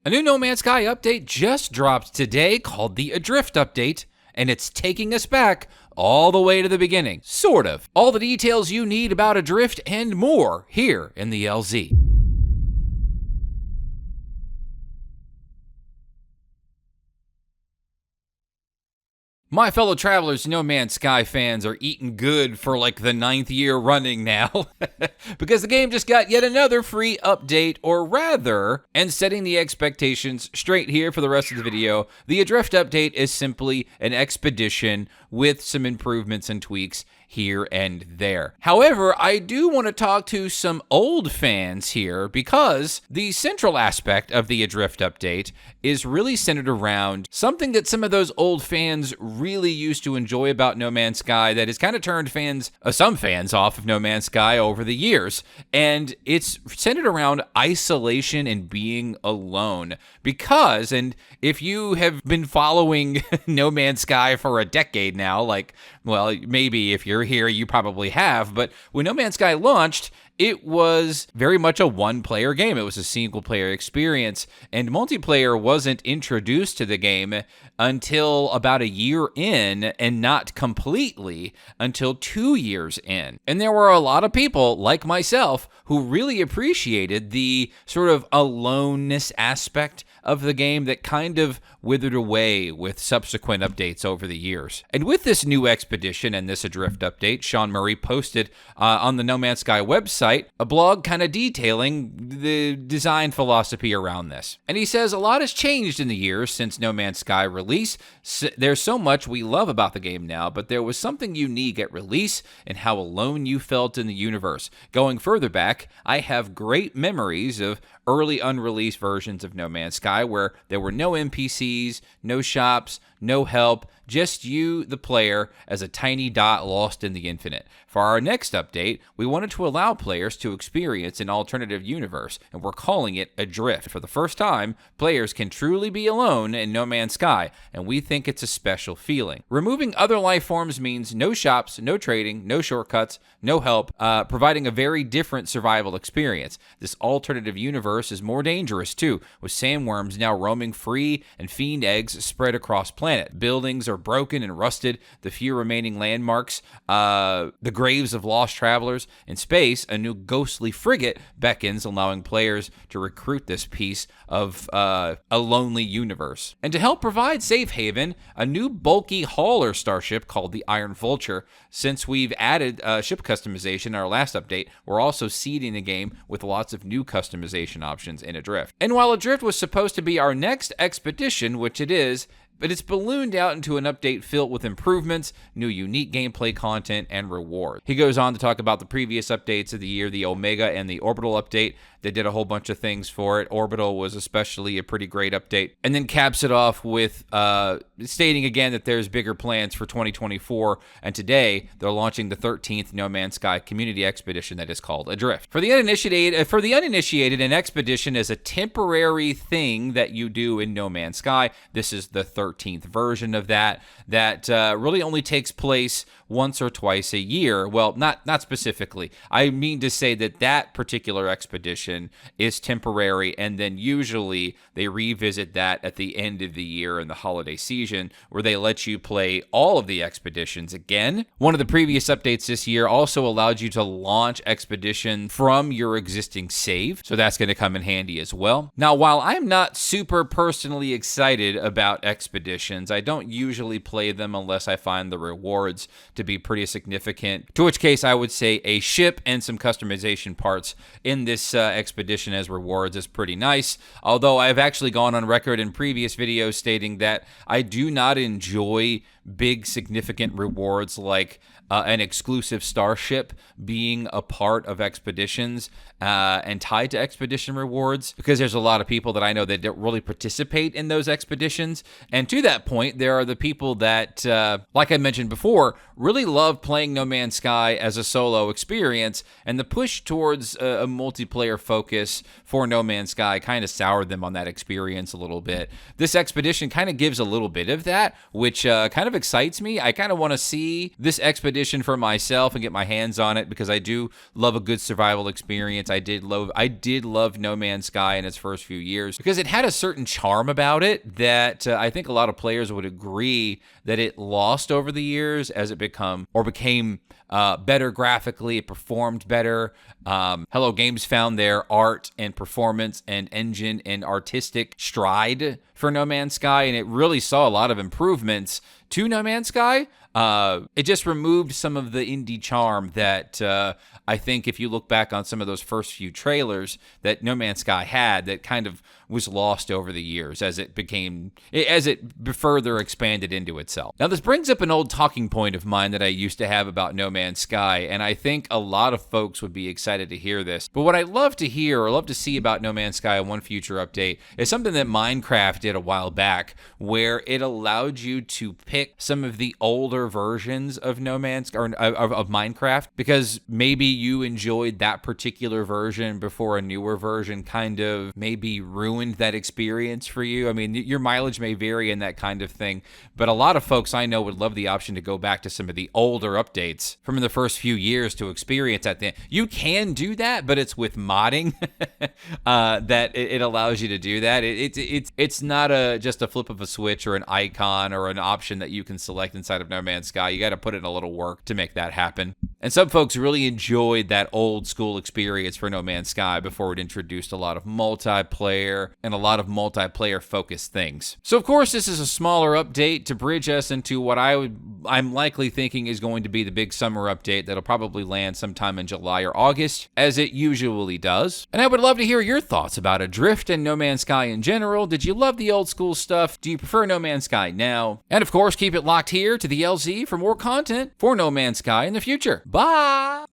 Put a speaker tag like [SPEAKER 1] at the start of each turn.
[SPEAKER 1] A new No Man's Sky update just dropped today called the Adrift update, and it's taking us back all the way to the beginning. Sort of. All the details you need about Adrift and more here in the LZ. My fellow travelers, No Man's Sky fans are eating good for like the 9th year running now because the game just got yet another free update, or rather, and setting the expectations straight here for the rest of the video, the Adrift update is simply an expedition with some improvements and tweaks here and there. However, I do want to talk to some old fans here because the central aspect of the Adrift update is really centered around something that some of those old fans really used to enjoy about No Man's Sky that has kind of turned some fans off of No Man's Sky over the years. And it's centered around isolation and being alone. Because, and if you have been following No Man's Sky for a decade now, like, well, maybe if you're here, you probably have, but when No Man's Sky launched, it was very much a one-player game. It was a single-player experience, and multiplayer wasn't introduced to the game until about a year in, and not completely until 2 years in. And there were a lot of people, like myself, who really appreciated the sort of aloneness aspect of the game that kind of withered away with subsequent updates over the years. And with this new expedition and this Adrift update, Sean Murray posted on the No Man's Sky website a blog kind of detailing the design philosophy around this. And he says a lot has changed in the years since No Man's Sky release. There's so much we love about the game now, but there was something unique at release and how alone you felt in the universe. Going further back, I have great memories of early unreleased versions of No Man's Sky where there were no NPCs, no shops, no help, just you, the player, as a tiny dot lost in the infinite. For our next update, we wanted to allow players to experience an alternative universe, and we're calling it Adrift. For the first time, players can truly be alone in No Man's Sky, and we think it's a special feeling. Removing other life forms means no shops, no trading, no shortcuts, no help, providing a very different survival experience. This alternative universe is more dangerous too, with sandworms now roaming free and fiend eggs spread across planet. Buildings are broken and rusted, the few remaining landmarks, the graves of lost travelers. In space, a new ghostly frigate beckons, allowing players to recruit this piece of a lonely universe. And to help provide safe haven, a new bulky hauler starship called the Iron Vulture. Since we've added ship customization in our last update, we're also seeding the game with lots of new customization options in Adrift. And while Adrift was supposed to be our next expedition, which it is, but it's ballooned out into an update filled with improvements, new unique gameplay content, and rewards. He goes on to talk about the previous updates of the year, the Omega and the Orbital update. They did a whole bunch of things for it. Orbital was especially a pretty great update. And then caps it off with stating again that there's bigger plans for 2024, and today they're launching the 13th No Man's Sky community expedition that is called Adrift. For the uninitiated, an expedition is a temporary thing that you do in No Man's Sky. This is the 13th version of that really only takes place once or twice a year. Well, not specifically. I mean to say that particular expedition is temporary, and then usually they revisit that at the end of the year in the holiday season, where they let you play all of the expeditions again. One of the previous updates this year also allowed you to launch expedition from your existing save, so that's going to come in handy as well. Now, while I'm not super personally excited about expeditions, I don't usually play them unless I find the rewards to be pretty significant, to which case I would say a ship and some customization parts in this expedition as rewards is pretty nice, although I've actually gone on record in previous videos stating that I do not enjoy big significant rewards like an exclusive starship being a part of expeditions and tied to expedition rewards, because there's a lot of people that I know that don't really participate in those expeditions. And to that point, there are the people that, like I mentioned before, really love playing No Man's Sky as a solo experience, and the push towards a multiplayer focus for No Man's Sky kind of soured them on that experience a little bit. This expedition kind of gives a little bit of that, which kind of excites me. I kind of want to see this expedition for myself and get my hands on it because I do love a good survival experience. I did love No Man's Sky in its first few years because it had a certain charm about it that I think a lot of players would agree that it lost over the years as it became better graphically. It performed better. Hello Games found their art and performance and engine and artistic stride for No Man's Sky, and it really saw a lot of improvements to No Man's Sky. It just removed some of the indie charm that I think if you look back on some of those first few trailers that No Man's Sky had, that kind of was lost over the years as it further expanded into itself. Now, this brings up an old talking point of mine that I used to have about No Man's Sky, and I think a lot of folks would be excited to hear this. But what I love to hear or love to see about No Man's Sky in one future update is something that Minecraft did a while back, where it allowed you to pick some of the older versions of of Minecraft, because maybe you enjoyed that particular version before a newer version kind of maybe ruined that experience for you. I mean, your mileage may vary in that kind of thing, but a lot of folks I know would love the option to go back to some of the older updates from the first few years to experience that. You can do that, but it's with modding that it allows you to do that. It's not just a flip of a switch or an icon or an option that you can select inside of No Man's Sky. You got to put in a little work to make that happen. And some folks really enjoyed that old school experience for No Man's Sky before it introduced a lot of multiplayer and a lot of multiplayer focused things. So of course, this is a smaller update to bridge us into what I'm likely thinking is going to be the big summer update that'll probably land sometime in July or August, as it usually does. And I would love to hear your thoughts about Adrift and No Man's Sky in general. Did you love the old school stuff? Do you prefer No Man's Sky now? And of course, keep it locked here to the LZ for more content for No Man's Sky in the future. Bye!